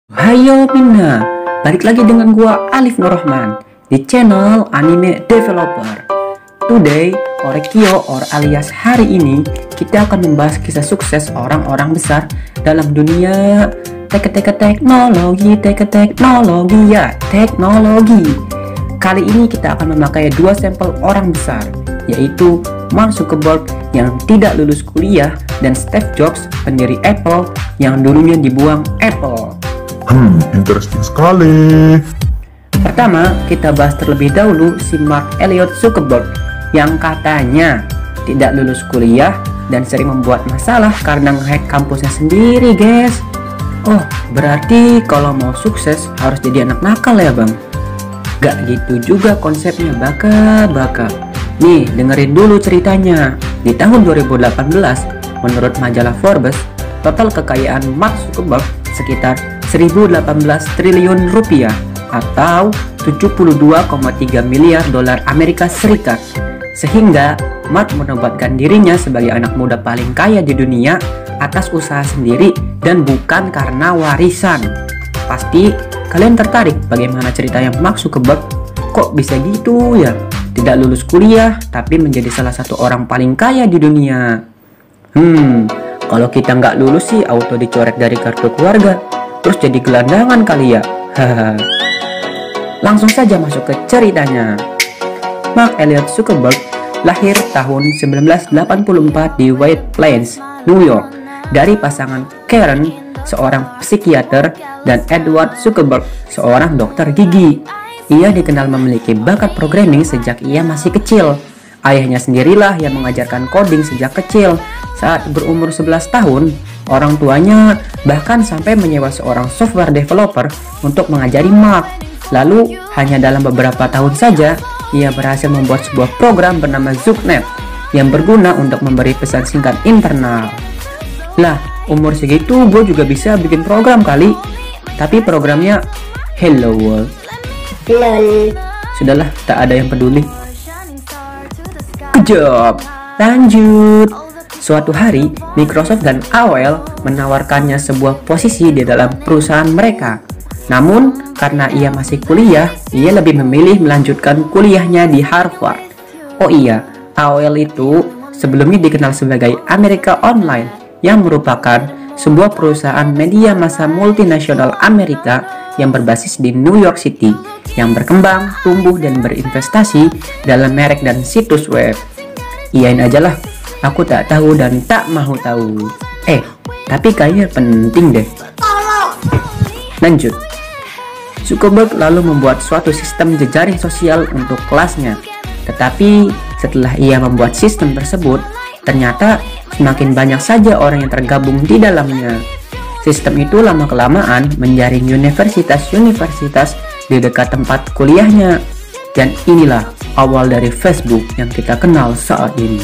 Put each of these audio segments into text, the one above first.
Hayo Minna, balik lagi dengan gua Alif Nurrahman di channel Anime Developer. Today, alias hari ini kita akan membahas kisah sukses orang-orang besar dalam dunia teknologi ya, teknologi. Kali ini kita akan memakai dua sampel orang besar, yaitu Mark Zuckerberg yang tidak lulus kuliah dan Steve Jobs, pendiri Apple yang dulunya dibuang Apple. Interesting sekali. Pertama, kita bahas terlebih dahulu si Mark Elliot Zuckerberg yang katanya tidak lulus kuliah dan sering membuat masalah karena nge-hack kampusnya sendiri, guys. Oh, berarti kalau mau sukses harus jadi anak nakal ya, Bang? Gak gitu juga konsepnya, baka. Nih, dengerin dulu ceritanya. Di tahun 2018, menurut majalah Forbes, total kekayaan Mark Zuckerberg sekitar 1.018 triliun rupiah atau 72,3 miliar dolar Amerika Serikat. Sehingga Mark menobatkan dirinya sebagai anak muda paling kaya di dunia atas usaha sendiri dan bukan karena warisan. Pasti kalian tertarik bagaimana ceritanya Mark Zuckerberg kok bisa gitu ya? Tidak lulus kuliah tapi menjadi salah satu orang paling kaya di dunia. Kalau kita nggak lulus sih auto dicoret dari kartu keluarga, terus jadi gelandangan kali ya. Langsung saja masuk ke ceritanya. Mark Elliot Zuckerberg lahir tahun 1984 di White Plains, New York, dari pasangan Karen, seorang psikiater, dan Edward Zuckerberg, seorang dokter gigi. Ia dikenal memiliki bakat programming sejak ia masih kecil. Ayahnya sendirilah yang mengajarkan coding sejak kecil. Saat berumur 11 tahun, orang tuanya bahkan sampai menyewa seorang software developer untuk mengajari Mark. Lalu, hanya dalam beberapa tahun saja, ia berhasil membuat sebuah program bernama ZuckNet yang berguna untuk memberi pesan singkat internal. Lah, umur segitu gue juga bisa bikin program kali. Tapi programnya Hello World. Sudahlah, tak ada yang peduli. Good job. Lanjut. Suatu hari, Microsoft dan AOL menawarkannya sebuah posisi di dalam perusahaan mereka. Namun, karena ia masih kuliah, ia lebih memilih melanjutkan kuliahnya di Harvard. Oh iya, AOL itu sebelumnya dikenal sebagai America Online, yang merupakan sebuah perusahaan media massa multinasional Amerika yang berbasis di New York City, yang berkembang, tumbuh, dan berinvestasi dalam merek dan situs web. Iyain aja lah, aku tak tahu dan tak mau tahu. Tapi kayaknya penting deh. Lanjut. Zuckerberg lalu membuat suatu sistem jejaring sosial untuk kelasnya. Tetapi setelah ia membuat sistem tersebut, ternyata semakin banyak saja orang yang tergabung di dalamnya. Sistem itu lama-kelamaan menjaring universitas-universitas di dekat tempat kuliahnya. Dan inilah awal dari Facebook yang kita kenal saat ini.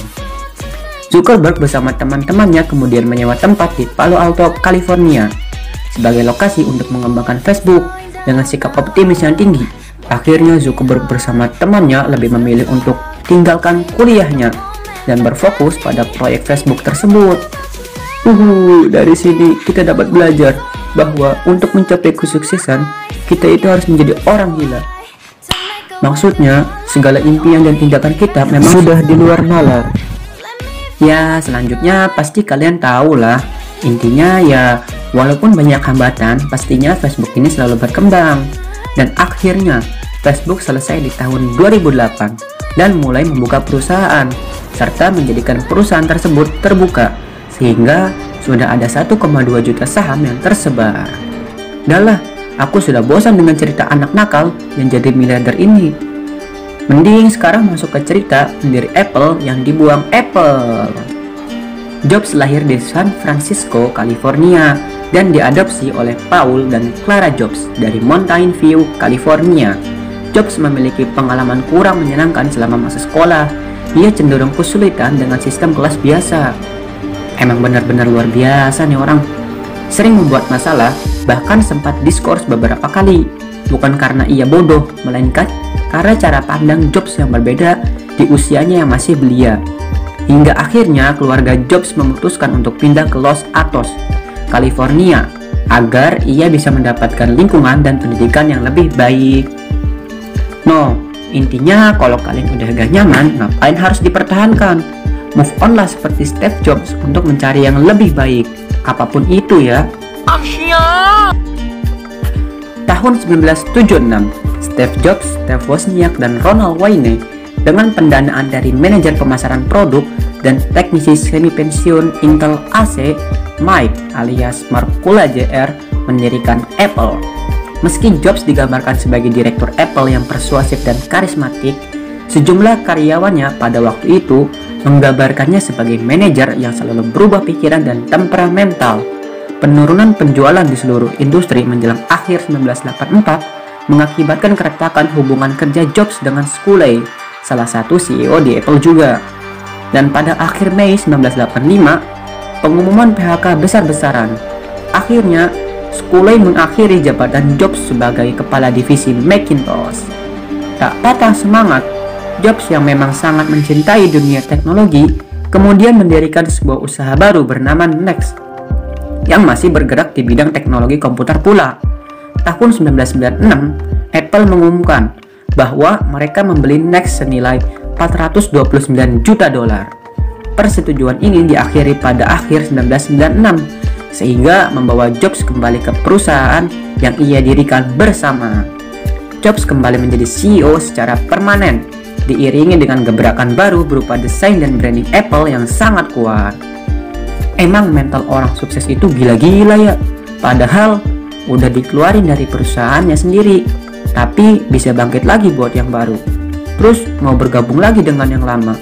Zuckerberg bersama teman-temannya kemudian menyewa tempat di Palo Alto, California sebagai lokasi untuk mengembangkan Facebook dengan sikap optimis yang tinggi. Akhirnya Zuckerberg bersama temannya lebih memilih untuk tinggalkan kuliahnya dan berfokus pada proyek Facebook tersebut. Dari sini kita dapat belajar bahwa untuk mencapai kesuksesan, kita itu harus menjadi orang gila. Maksudnya, segala impian dan tindakan kita memang sudah di luar nalar. Ya, selanjutnya pasti kalian tahu lah. Intinya ya, walaupun banyak hambatan, pastinya Facebook ini selalu berkembang. Dan akhirnya, Facebook selesai di tahun 2008 dan mulai membuka perusahaan, serta menjadikan perusahaan tersebut terbuka, sehingga sudah ada 1,2 juta saham yang tersebar. Dahlah, aku sudah bosan dengan cerita anak nakal yang jadi miliarder ini. Mending sekarang masuk ke cerita pendiri Apple yang dibuang Apple. Jobs lahir di San Francisco, California, dan diadopsi oleh Paul dan Clara Jobs dari Mountain View, California. Jobs memiliki pengalaman kurang menyenangkan selama masa sekolah. Ia cenderung kesulitan dengan sistem kelas biasa. Emang benar-benar luar biasa nih orang. Sering membuat masalah, bahkan sempat diskors beberapa kali. Bukan karena ia bodoh, melainkan karena cara pandang Jobs yang berbeda di usianya yang masih belia. Hingga akhirnya keluarga Jobs memutuskan untuk pindah ke Los Altos, California, agar ia bisa mendapatkan lingkungan dan pendidikan yang lebih baik. No, intinya kalau kalian udah gak nyaman, ngapain harus dipertahankan? Move on lah seperti Steve Jobs untuk mencari yang lebih baik, apapun itu ya. Tahun 1976, Steve Jobs, Steve Wozniak, dan Ronald Wayne dengan pendanaan dari manajer pemasaran produk dan teknisi semi pensiun Intel AC, Mike alias Markula Jr. mendirikan Apple. Meski Jobs digambarkan sebagai direktur Apple yang persuasif dan karismatik, sejumlah karyawannya pada waktu itu menggambarkannya sebagai manajer yang selalu berubah pikiran dan temperamental. Penurunan penjualan di seluruh industri menjelang akhir 1984 mengakibatkan keretakan hubungan kerja Jobs dengan Sculley, salah satu CEO di Apple juga. Dan pada akhir Mei 1985, pengumuman PHK besar-besaran. Akhirnya, Sculley mengakhiri jabatan Jobs sebagai kepala divisi Macintosh. Tak patah semangat, Jobs yang memang sangat mencintai dunia teknologi kemudian mendirikan sebuah usaha baru bernama Next yang masih bergerak di bidang teknologi komputer pula. Tahun 1996, Apple mengumumkan bahwa mereka membeli Next senilai $429 juta. Persetujuan ini diakhiri pada akhir 1996 sehingga membawa Jobs kembali ke perusahaan yang ia dirikan bersama. Jobs kembali menjadi CEO secara permanen, diiringi dengan gebrakan baru berupa desain dan branding Apple yang sangat kuat. Emang mental orang sukses itu gila-gila ya, padahal udah dikeluarin dari perusahaannya sendiri, tapi bisa bangkit lagi buat yang baru. Terus mau bergabung lagi dengan yang lama.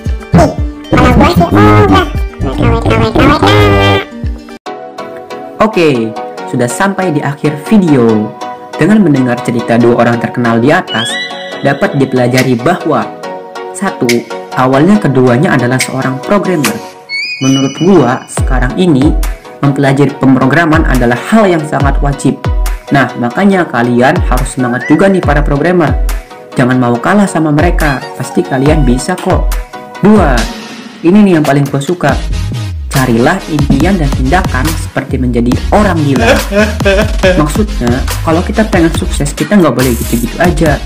Oke, sudah sampai di akhir video. Dengan mendengar cerita dua orang terkenal di atas, dapat dipelajari bahwa 1. Awalnya keduanya adalah seorang programmer. Menurut gua, sekarang ini mempelajari pemrograman adalah hal yang sangat wajib. Nah, makanya kalian harus semangat juga nih para programmer. Jangan mau kalah sama mereka, pasti kalian bisa kok. 2. Ini nih yang paling gua suka. Carilah impian dan tindakan seperti menjadi orang gila. Maksudnya, kalau kita pengen sukses, kita nggak boleh gitu-gitu aja.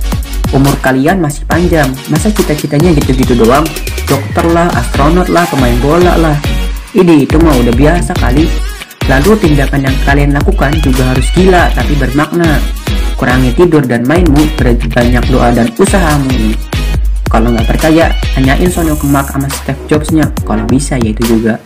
Umur kalian masih panjang, masa cita-citanya gitu-gitu doang? Dokter lah, astronot lah, pemain bola lah. Ini itu mah udah biasa kali. Lalu tindakan yang kalian lakukan juga harus gila tapi bermakna. Kurangi tidur dan mainmu, banyak doa dan usahamu. Kalau nggak percaya, tanyain sono ke Mark sama Steve Jobs-nya. Kalau bisa ya itu juga.